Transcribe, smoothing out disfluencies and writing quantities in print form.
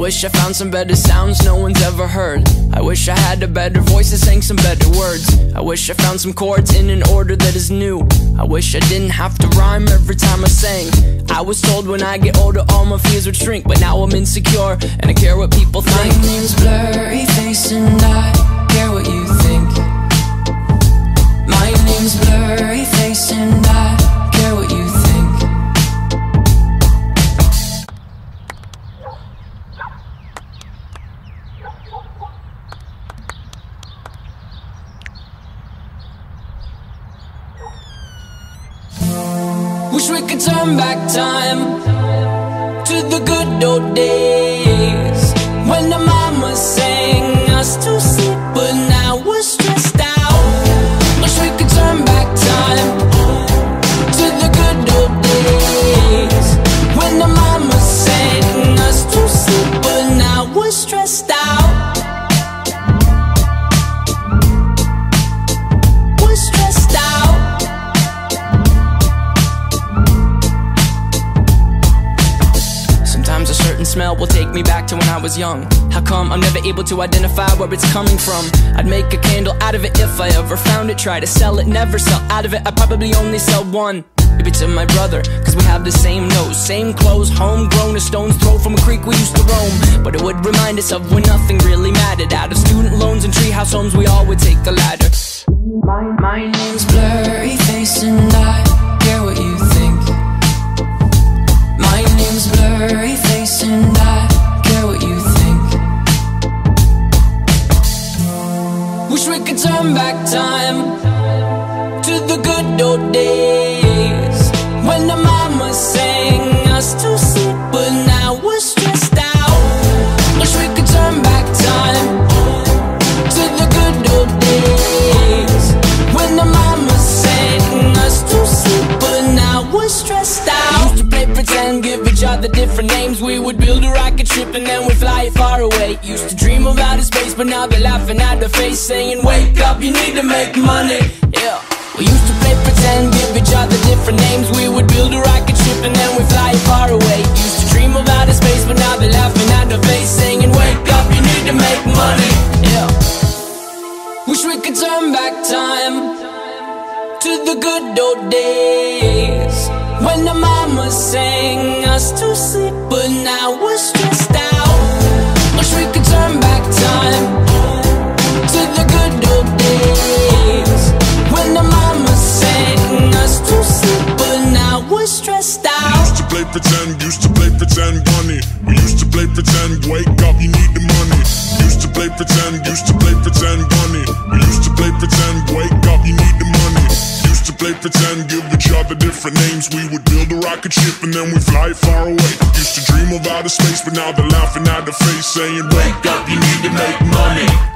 wish I found some better sounds no one's ever heard. I wish I had a better voice that sang some better words. I wish I found some chords in an order that is new. I wish I didn't have to rhyme every time I sang. I was told when I get older all my fears would shrink, but now I'm insecure and I care what people think. My name's Blurryface and I care what you think. My name's Blurryface and I care what you think. Wish we could turn back time to the good old days when the mama sang us to sleep, but now we're stressed out. Wish we could turn back time to the good old days when the mama sang us to sleep, but now we're stressed out. We're stressed out. Sometimes a certain smell will take me back to when I was young. How come I'm never able to identify where it's coming from? I'd make a candle out of it if I ever found it. Try to sell it, never sell out of it. I'd probably only sell one. Maybe to my brother, cause we have the same nose, same clothes, homegrown, a stone's throw from a creek we used to roam. But it would remind us of when nothing really mattered. Out of student loans and treehouse homes, we all would take the ladder. My name's Blurryface and I care what you think. My name's Blurryface and I care what you think. Wish we could turn back time to the good old days when the mama sang us to sleep, but now we're stressed out. Wish we could turn back time to the good old days when the mama sang us to sleep, but now we're stressed out. Used to play pretend, give each other different names. We would build a rocket ship and then we'd fly it far away. Used to dream of outer space, but now they're laughing at the face, saying wake up, you need to make money. Yeah. We used to play pretend, give each other different names. We would build a rocket ship and then we'd fly it far away. Used to dream of outer space, but now they're laughing at the face, saying wake up, you need to make money. Yeah. Wish we could turn back time to the good old days when the mama sang us to sleep, but now we're stressed out. Wish we could turn back time to the good old days when the mama sang us to sleep, but now we're stressed out. Used to play pretend bunny. We used to play pretend, wake up, you need the money. Used to play pretend bunny. We used to play pretend, wake up, you need the money. Used to play pretend, give each other different names. We would build a rocket ship and then we fly it far away. Used to dream of outer space, but now they're laughing at the face, saying wake up, you need to make money.